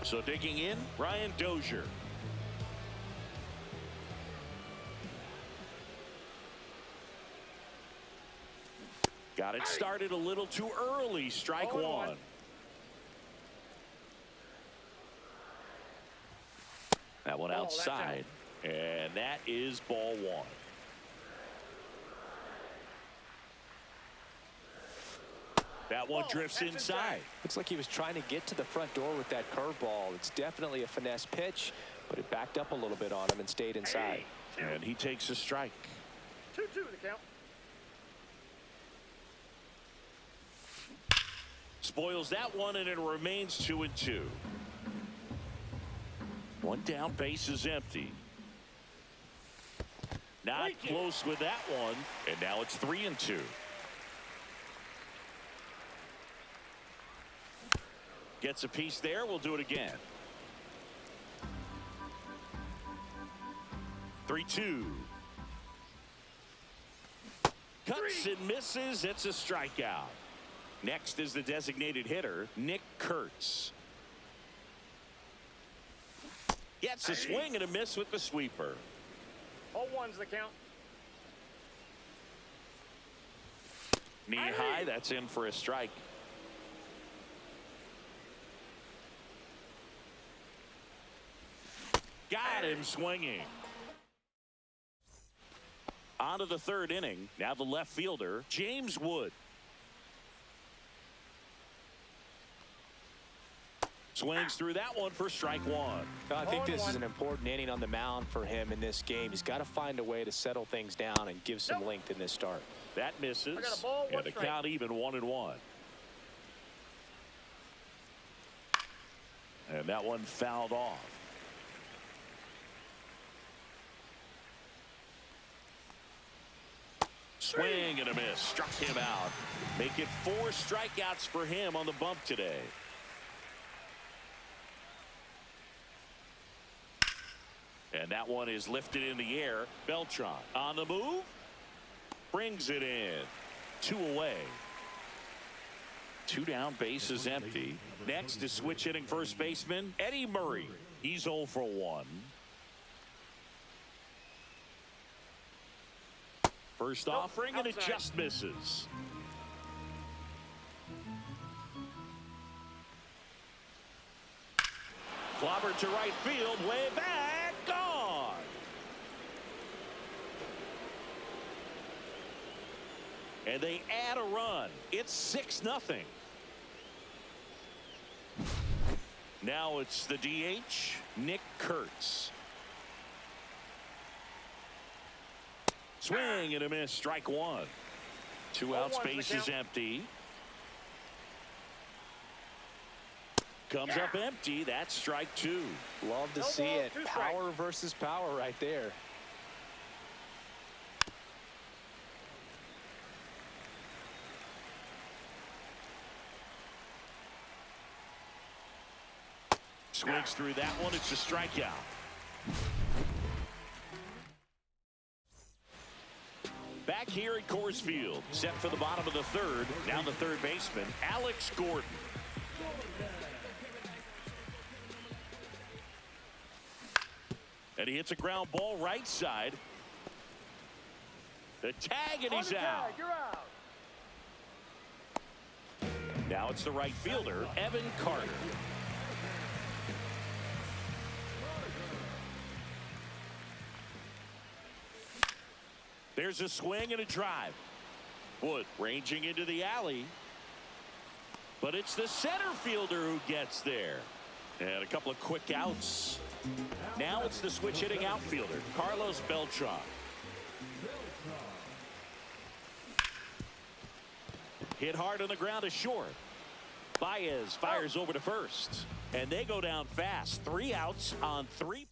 So digging in, Ryan Dozier. Got it started a little too early. Strike one. That one outside. And that is ball one. That one drifts inside. Looks like he was trying to get to the front door with that curveball. It's definitely a finesse pitch, but it backed up a little bit on him and stayed inside. And he takes a strike. 2-2 the count. Spoils that one, and it remains 2-2. One down, base is empty. Not close with that one, and now it's 3-2. Gets a piece there. We'll do it again. 3-2. Cuts and misses. It's a strikeout. Next is the designated hitter, Nick Kurtz. Gets a swing and a miss with the sweeper. 0-1's the count. Knee high. That's in for a strike. Got him swinging. On to the third inning. Now the left fielder, James Wood. Swings through that one for strike one. I think this is an important inning on the mound for him in this game. He's got to find a way to settle things down and give some length in this start. That misses. I got a ball, and the count even 1-1. And that one fouled off. Swing and a miss. Struck him out. Make it 4 strikeouts for him on the bump today. And that one is lifted in the air. Beltran on the move. Brings it in. 2 away. 2 down, base is empty. Next is switch hitting first baseman Eddie Murray. He's 0 for 1. First offering, and it just misses. Clobber to right field, way back, gone. And they add a run. It's 6-0. Now it's the DH, Nick Kurtz. Swing and a miss, strike one. 2 outs, base is empty. Comes up empty. That's strike 2. Love to see it. Power versus power right there. Swings through that one. It's a strikeout. Back here at Coors Field, set for the bottom of the third. Now the third baseman, Alex Gordon. And he hits a ground ball right side. The tag, and he's out. You're out. Now it's the right fielder, Evan Carter. There's a swing and a drive. Wood ranging into the alley. But it's the center fielder who gets there. And a couple of quick outs. Now it's the switch hitting outfielder, Carlos Beltran. Hit hard on the ground to short. Baez fires over to first. And they go down fast. 3 outs on 3 pitches.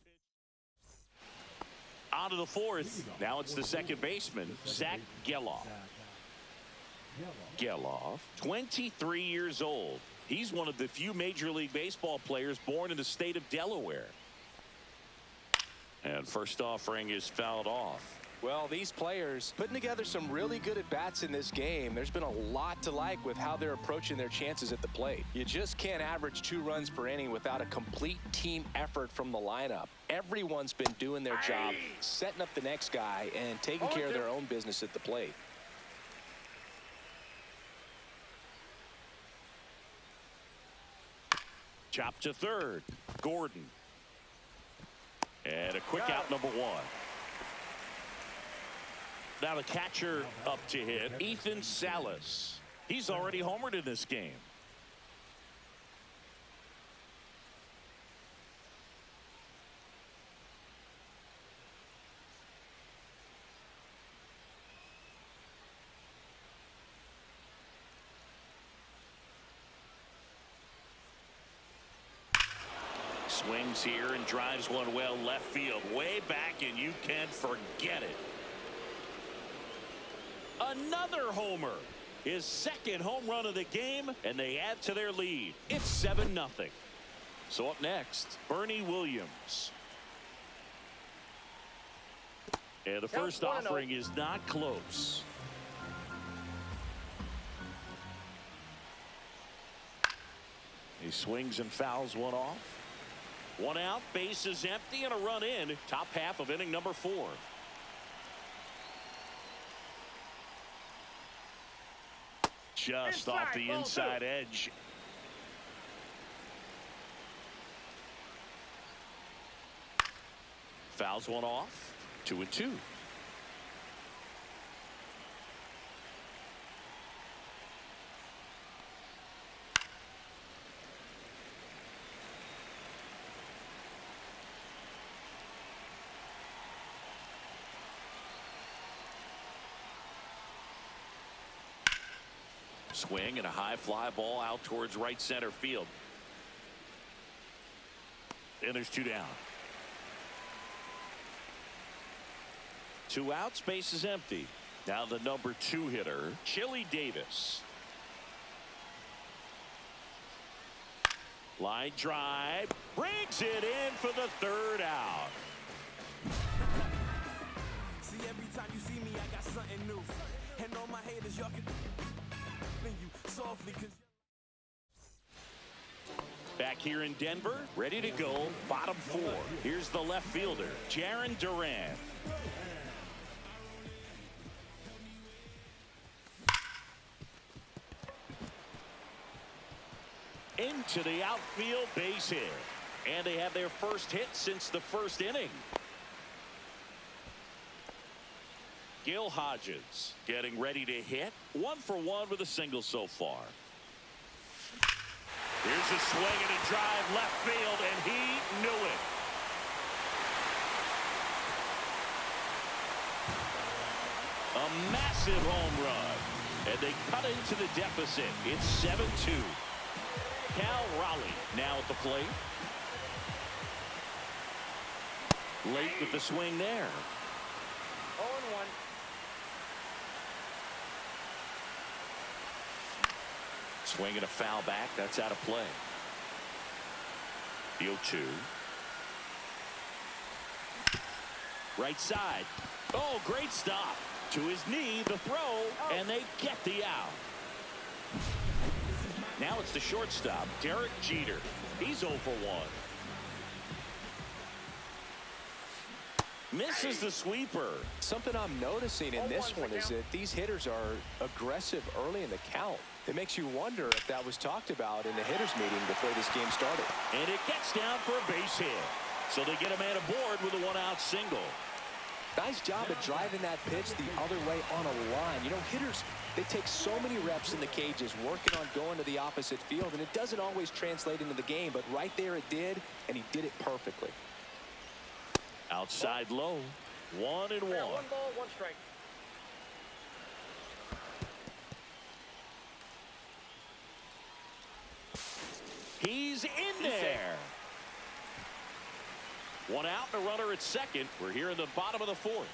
On to the fourth. Now it's the second baseman, Zach Geloff. Geloff, 23 years old. He's one of the few Major League Baseball players born in the state of Delaware. And first offering is fouled off. Well, these players putting together some really good at-bats in this game. There's been a lot to like with how they're approaching their chances at the plate. You just can't average 2 runs per inning without a complete team effort from the lineup. Everyone's been doing their job, setting up the next guy, and taking care of their own business at the plate. Chop to third. Gordon. And a quick out, number 1. Now the catcher up to hit, Ethan Salas. He's already homered in this game. Swings here and drives one well left field, way back, and you can forget it. Another homer, his second home run of the game, and they add to their lead. It's 7-0. So up next, Bernie Williams. And the first offering is not close. He swings and fouls one off. 1 out, bases empty, and a run in. Top half of inning number 4. Just off the inside edge. Fouls one off. 2-2. Swing and a high fly ball out towards right center field. And there's 2 down. 2 outs, base is empty. Now the number 2 hitter, Chili Davis. Line drive, brings it in for the 3rd out. See, every time you see me, I got something new. And all my haters, y'all can you softly. Back here in Denver, ready to go, bottom 4. Here's the left fielder, Jarren Duran. Into the outfield, base hit. And they have their first hit since the 1st inning. Gil Hodges getting ready to hit. 1 for 1 with a single so far. Here's a swing and a drive left field, and he knew it. A massive home run, and they cut into the deficit. It's 7-2. Cal Raleigh now at the plate. Late with the swing there. 0-1. Swing and a foul back. That's out of play. The 0-2. Right side. Oh, great stop. To his knee, the throw, and they get the out. Now it's the shortstop, Derek Jeter. He's 0 for 1. Misses the sweeper. Something I'm noticing in this one is that these hitters are aggressive early in the count. It makes you wonder if that was talked about in the hitters meeting before this game started. And it gets down for a base hit. So they get a man aboard with a 1-out single. Nice job of driving that pitch the other way on a line. You know, hitters, they take so many reps in the cages working on going to the opposite field, and it doesn't always translate into the game, but right there it did, and he did it perfectly. Outside low, 1-1. 1 ball, 1 strike. He's in there. 1 out and a runner at second. We're here in the bottom of the 4th.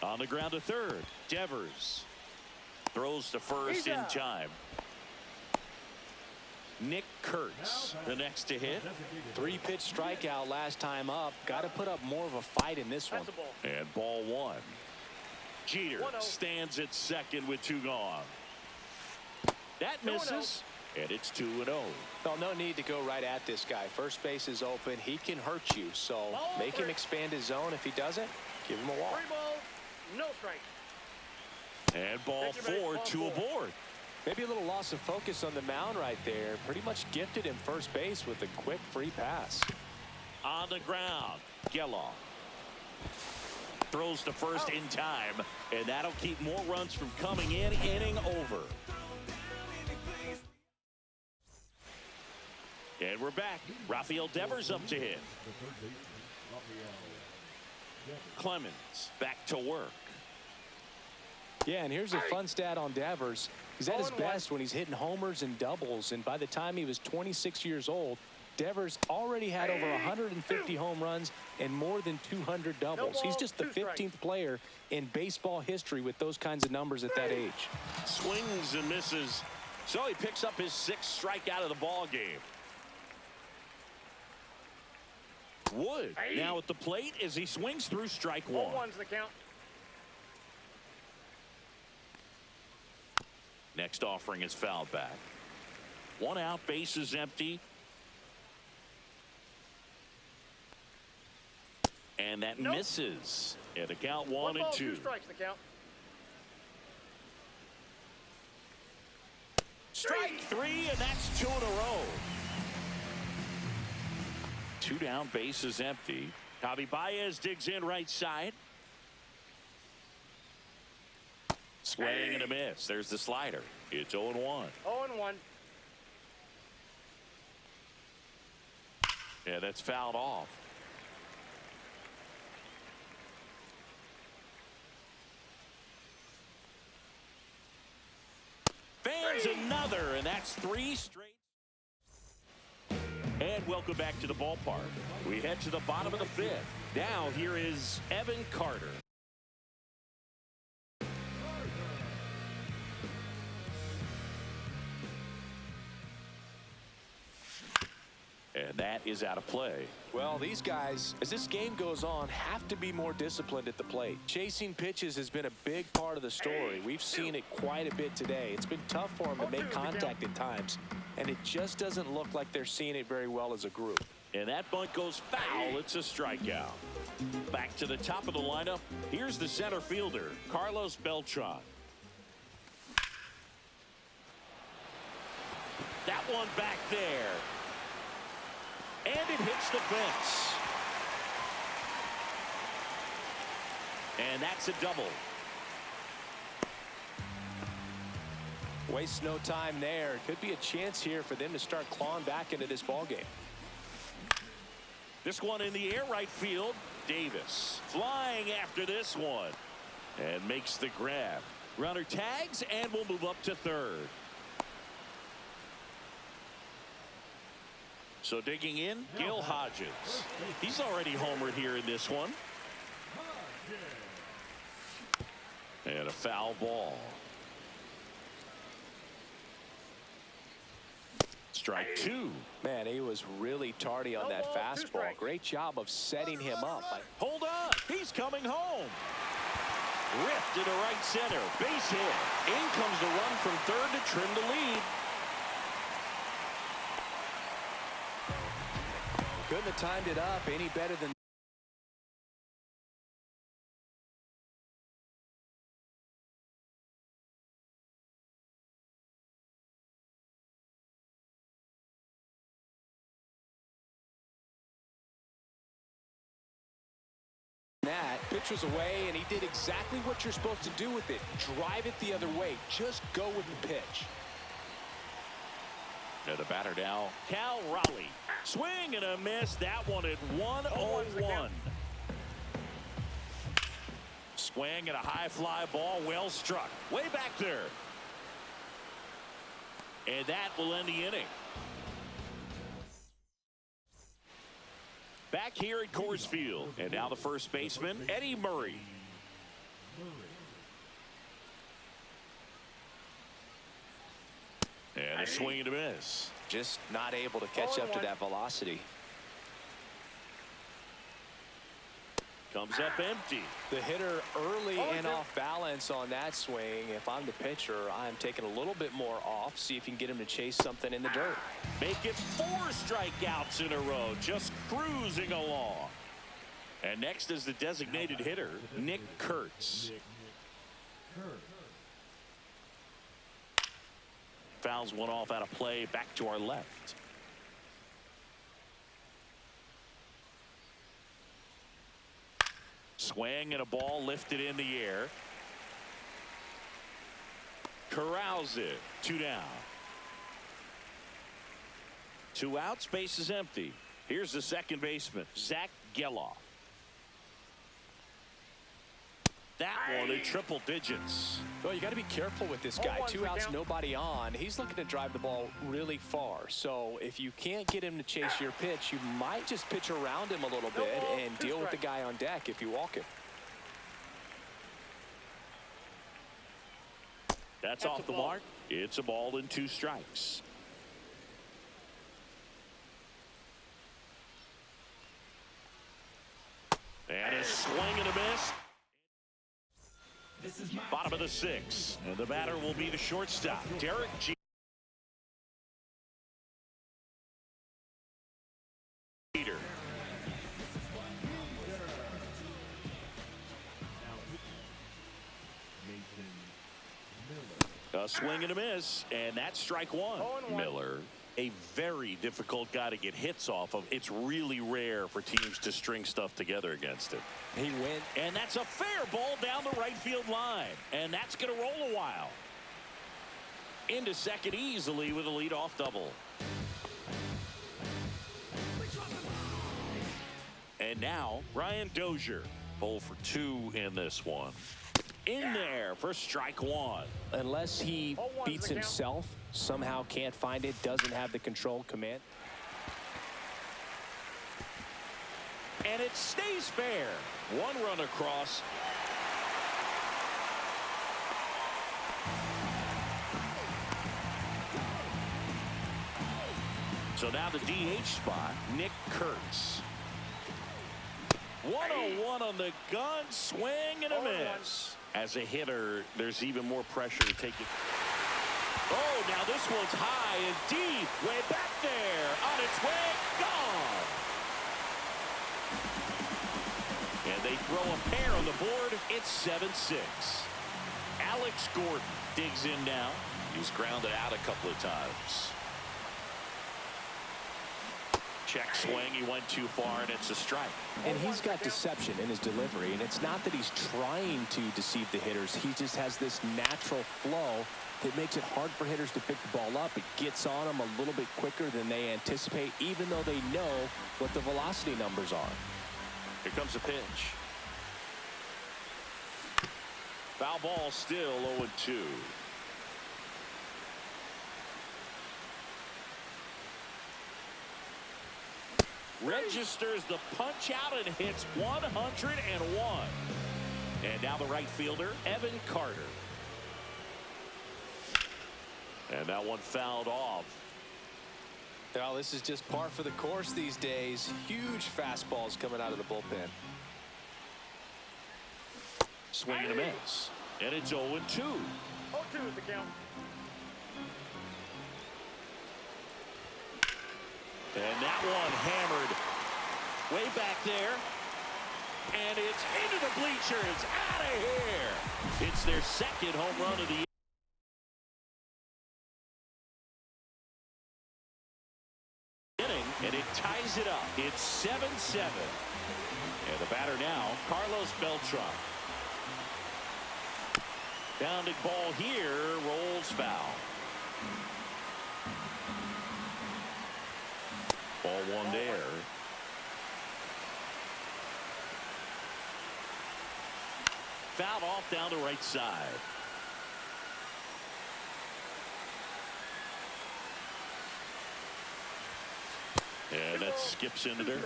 On the ground to third. Devers throws to first in time. Nick Kurtz, the next to hit. 3-pitch strikeout last time up. Got to put up more of a fight in this one. That's a ball. And ball one. Jeter 1-0. stands at second with 2 gone. That 2-0. misses, and it's 2-0. Well, no need to go right at this guy. First base is open. He can hurt you, so Ball make him 3. expand his zone. If he doesn't, give him a walk. 3 balls, no strike. And ball Take your 4, base, 2 ball 4. aboard. Maybe a little loss of focus on the mound right there. Pretty much gifted him first base with a quick free pass. On the ground, Geloff throws to first in time, and that'll keep more runs from coming in. Inning over. And we're back. Rafael Devers up to hit. Clemens back to work. Yeah, and here's a fun stat on Devers. He's at his 0-1. best when he's hitting homers and doubles, and by the time he was 26 years old, Devers already had over 150 home runs and more than 200 doubles. He's just the 15th player in baseball history with those kinds of numbers at that age. Swings and misses. So he picks up his 6th strikeout of the ball game. Wood now at the plate as he swings through strike 1. 0-1's the count. Next offering is fouled back. 1 out, base is empty. And that Nope. misses. And the count 1 1 and ball, 2. 2 strikes the count. Strike 3, and that's 2 in a row. 2 down, base is empty. Javi Baez digs in right side. Swing and a miss. There's the slider. It's 0-1. 0-1. Yeah, that's fouled off. Fans another, and that's 3 straight. And welcome back to the ballpark. We head to the bottom of the 5th. Now here is Evan Carter. And that is out of play. Well, these guys, as this game goes on, have to be more disciplined at the plate. Chasing pitches has been a big part of the story. We've seen it quite a bit today. It's been tough for them to make contact at times, and it just doesn't look like they're seeing it very well as a group. And that bunt goes foul. It's a strikeout. Back to the top of the lineup. Here's the center fielder, Carlos Beltran. That one back there. And it hits the fence. And that's a double. Wastes no time there. Could be a chance here for them to start clawing back into this ballgame. This one in the air right field. Davis flying after this one. And makes the grab. Runner tags and will move up to third. So digging in, Gil Hodges. He's already homered here in this one. And a foul ball. Strike 2. Man, he was really tardy on that fastball. Great job of setting him up. Hold on. He's coming home. Ripped into right center. Base hit. In comes the run from third to trim the lead. Couldn't have timed it up any better than that. Pitch was away, and he did exactly what you're supposed to do with it. Drive it the other way. Just go with the pitch. And the batter now, Cal Raleigh. Swing and a miss. That one at 1-0-1. Swing and a high fly ball. Well struck. Way back there. And that will end the inning. Back here at Coors Field. And now the first baseman, Eddie Murray. And And a swing and a miss. Just not able to catch up to that velocity. Comes up empty. The hitter early and off balance on that swing. If I'm the pitcher, I'm taking a little bit more off. See if you can get him to chase something in the dirt. Make it 4 strikeouts in a row. Just cruising along. And next is the designated hitter, Nick Kurtz. Fouls one off out of play. Back to our left. Swing and a ball lifted in the air. Corrals it. 2 down. 2 outs. Base is empty. Here's the second baseman, Zach Geloff. That one in triple digits. Well, you got to be careful with this guy. 2 outs, nobody on. He's looking to drive the ball really far. So if you can't get him to chase your pitch, you might just pitch around him a little bit and deal with the guy on deck if you walk him. That's off the mark. It's a ball and 2 strikes. And a swing and a miss. Bottom of the 6th, and the batter will be the shortstop, Derek Jeter. A swing and a miss, and that's strike 1. Miller, a very difficult guy to get hits off of. It's really rare for teams to string stuff together against him. He went. And that's a fair ball down the right field line. And that's going to roll a while. Into second easily with a leadoff double. And now, Ryan Dozier. 0 for 2 in this one. In there for strike 1. Unless he beats himself, somehow can't find it, doesn't have the control command. And it stays fair. 1 run across. So now the DH spot, Nick Kurtz. 101 on the gun, swing and a miss. As a hitter, there's even more pressure to take it. Oh, now this one's high and deep, way back there, on its way, gone. And they throw a pair on the board. It's 7-6. Alex Gordon digs in now. He's grounded out a couple of times. Check swing. He went too far, and it's a strike. And he's got deception in his delivery, and it's not that he's trying to deceive the hitters. He just has this natural flow that makes it hard for hitters to pick the ball up. It gets on them a little bit quicker than they anticipate, even though they know what the velocity numbers are. Here comes a pitch. Foul ball, still 0-2. Registers the punch out and hits 101. And now the right fielder, Evan Carter. And that one fouled off. Well, this is just par for the course these days. Huge fastballs coming out of the bullpen. Swing and a miss. And it's 0-2. 0-2 is the count. And that one hammered way back there. And it's into the bleachers. Out of here. It's their second home run of the year. And it ties it up. It's 7-7. And the batter now, Carlos Beltran. Bounding ball here, rolls foul. Ball 1 there. Fouled off down the right side. And that skips into there.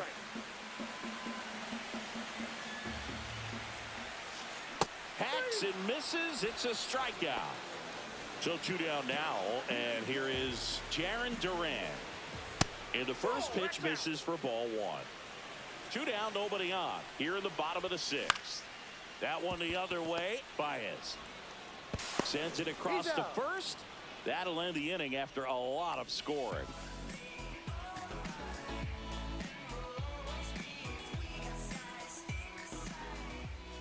Hacks and misses. It's a strikeout. So 2 down now, and here is Jarren Duran. And the first pitch misses for ball 1. 2 down, nobody on. Here in the bottom of the 6th. That one the other way. Baez sends it across to first. That'll end the inning after a lot of scoring.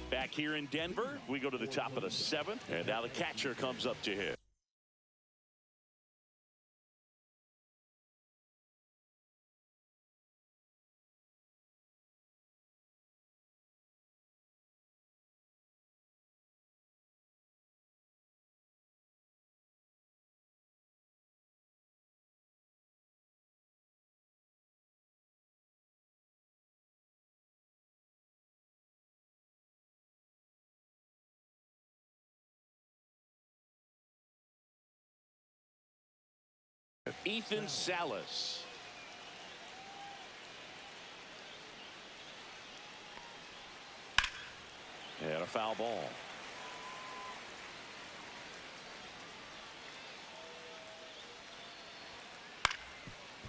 Back here in Denver, we go to the top of the 7th, and now the catcher comes up to hit. Ethan Salas. And a foul ball.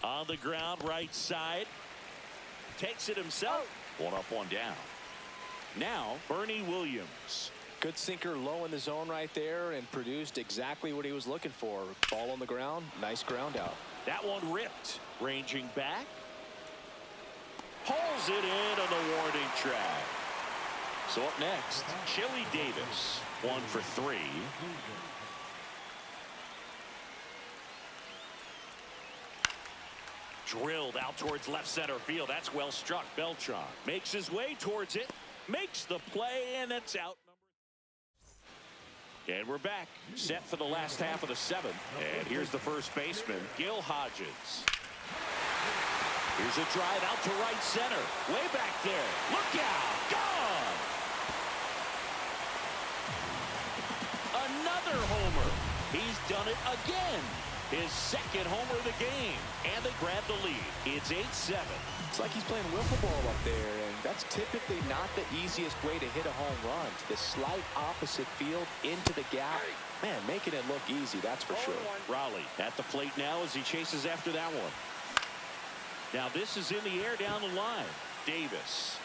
On the ground, right side. Takes it himself. 1 up, 1 down. Now, Bernie Williams. Good sinker low in the zone right there and produced exactly what he was looking for. Ball on the ground. Nice ground out. That one ripped. Ranging back. Hauls it in on the warning track. So up next, Chili Davis. 1 for 3. Drilled out towards left center field. That's well struck. Beltran makes his way towards it. Makes the play, and it's out. And we're back, set for the last half of the 7th. And here's the first baseman, Gil Hodges. Here's a drive out to right center. Way back there. Look out. Gone. Another homer. He's done it again. His 2nd homer of the game. And they grab the lead. It's 8-7. It's like he's playing wiffle ball up there, and that's typically not the easiest way to hit a home run. The slight opposite field into the gap. Man, making it look easy, that's for sure. Raleigh at the plate now as he chases after that one. Now this is in the air down the line. Davis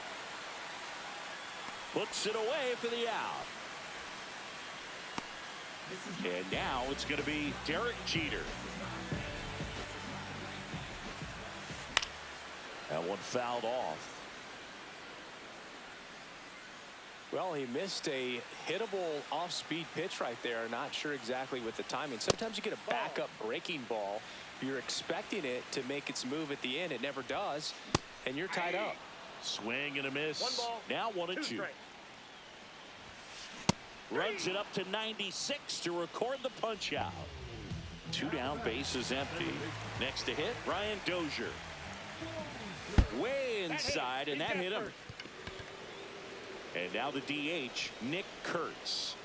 puts it away for the out. And now it's going to be Derek Jeter. That one fouled off. Well, he missed a hittable off-speed pitch right there. Not sure exactly with the timing. Sometimes you get a backup breaking ball. You're expecting it to make its move at the end. It never does, and you're tied up. Swing and a miss. 1 ball. Now 1 and 2. Strike. Runs it up to 96 to record the punch out. 2 down, base is empty. Next to hit, Ryan Dozier. Way inside, and that hit him. And now the DH, Nick Kurtz.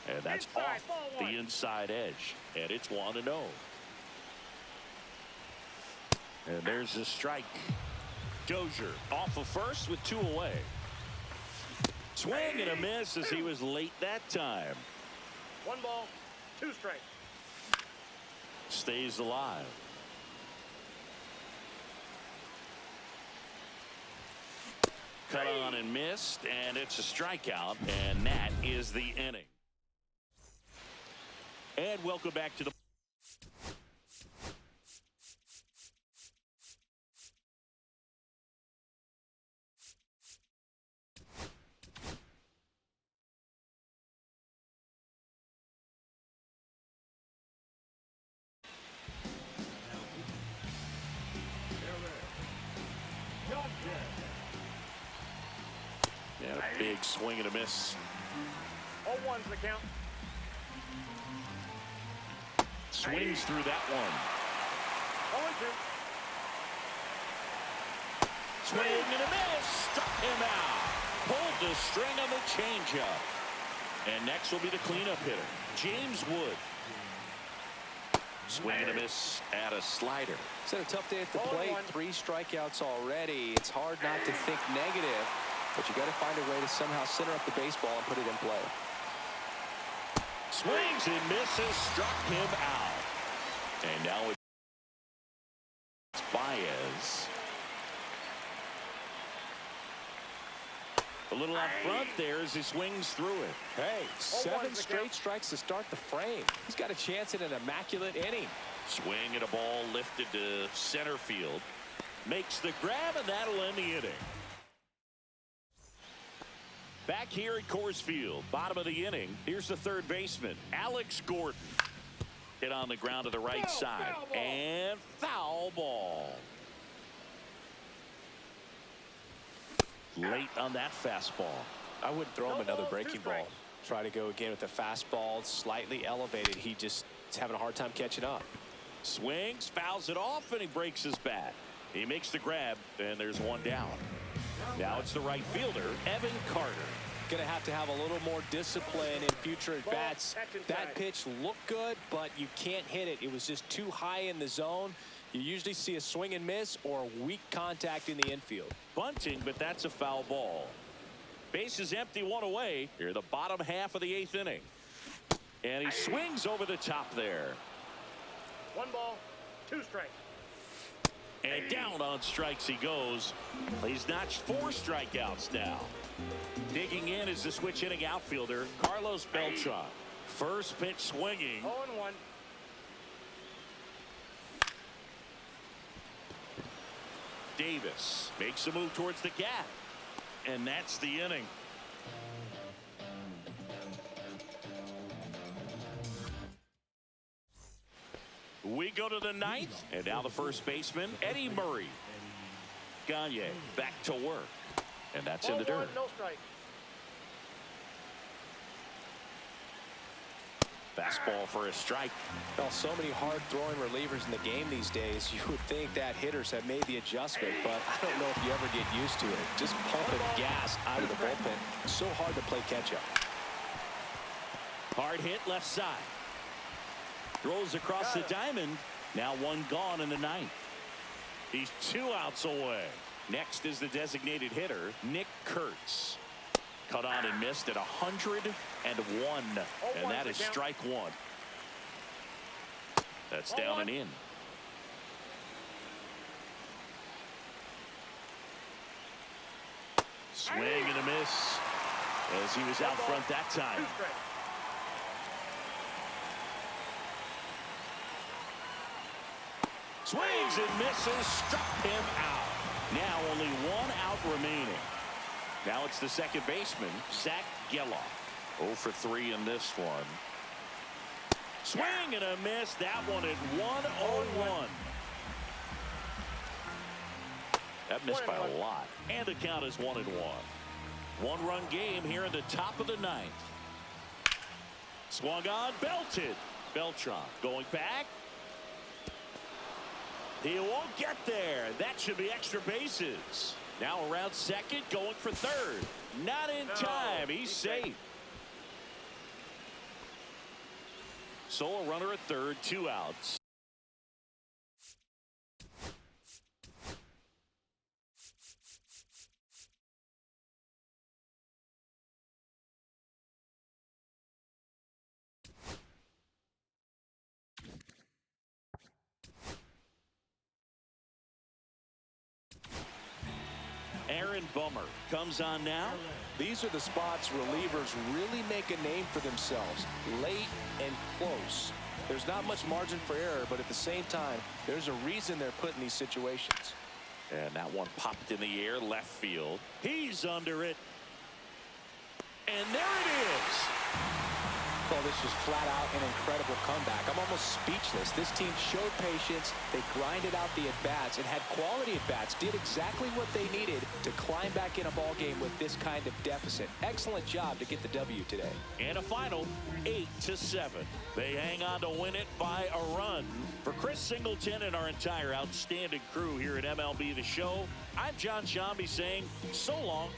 And that's off the inside edge. And it's 1-0. And there's the strike. Dozier off of first with 2 away. Swing and a miss as he was late that time. 1 ball, 2 strikes. Stays alive. Cut on and missed, and it's a strikeout, and that is the inning. And welcome back to the big swing and a miss. 0-1's the count. Swings through that one. 0-2. Swing and a miss. Struck him out. Pulled the string on the changeup. And next will be the cleanup hitter, James Wood. Swing and a miss at a slider. It's had a tough day at the plate. 3 strikeouts already. It's hard not to think negative, but you got to find a way to somehow center up the baseball and put it in play. Swings and misses, struck him out. And now it's Baez. A little out front there as he swings through it. Hey, 7 straight strikes to start the frame. He's got a chance at an immaculate inning. Swing at a ball lifted to center field. Makes the grab, and that'll end the inning. Back here at Coors Field, bottom of the inning. Here's the third baseman, Alex Gordon. Hit on the ground to the right side. And foul ball. Late on that fastball. I wouldn't throw him another breaking ball. Try to go again with the fastball, slightly elevated. He just is having a hard time catching up. Swings, fouls it off, and he breaks his bat. He makes the grab, and there's one down. Now it's the right fielder, Evan Carter. Going to have a little more discipline in future at bats. That pitch looked good, but you can't hit it. It was just too high in the zone. You usually see a swing and miss or weak contact in the infield. Bunting, but that's a foul ball. Base is empty, one away. Here, the bottom half of the 8th inning. And he swings over the top there. 1 ball, 2 strikes. And down on strikes he goes. He's notched 4 strikeouts now. Digging in is the switch hitting outfielder, Carlos Beltran. First pitch swinging. 0-1. Davis makes a move towards the gap. And that's the inning. We go to the 9th, and now the first baseman, Eddie Murray. Gagne back to work, and that's in the dirt. No strike. Fastball for a strike. Well, so many hard-throwing relievers in the game these days, you would think that hitters have made the adjustment, but I don't know if you ever get used to it. Just pumping gas out of the bullpen. So hard to play catch-up. Hard hit left side. Throws across the diamond. Now one gone in the 9th. He's 2 outs away. Next is the designated hitter, Nick Kurtz. Cut on and missed at 101. And that is strike 1. That's down and in. Swing and a miss as he was out front that time. Swings and misses, struck him out. Now only 1 out remaining. Now it's the second baseman, Zach Geloff. 0 for 3 in this one. Swing and a miss. That one at 1-0-1. That missed by a lot. And the count is 1-1. 1-run game here in the top of the 9th. Swung on, belted. Beltran going back. He won't get there. That should be extra bases. Now around second, going for third. Not in time. He's safe. Solo runner at third, 2 outs. Aaron Bummer comes on now. These are the spots relievers really make a name for themselves. Late and close. There's not much margin for error, but at the same time, there's a reason they're put in these situations. And that one popped in the air, left field. He's under it. And there it is. Well, this was flat out an incredible comeback. I'm almost speechless. This team showed patience. They grinded out the at-bats and had quality at-bats. Did exactly what they needed to climb back in a ball game with this kind of deficit. Excellent job to get the W today. And a final 8-7. They hang on to win it by a run. For Chris Singleton and our entire outstanding crew here at MLB The Show, I'm John Shambi saying so long.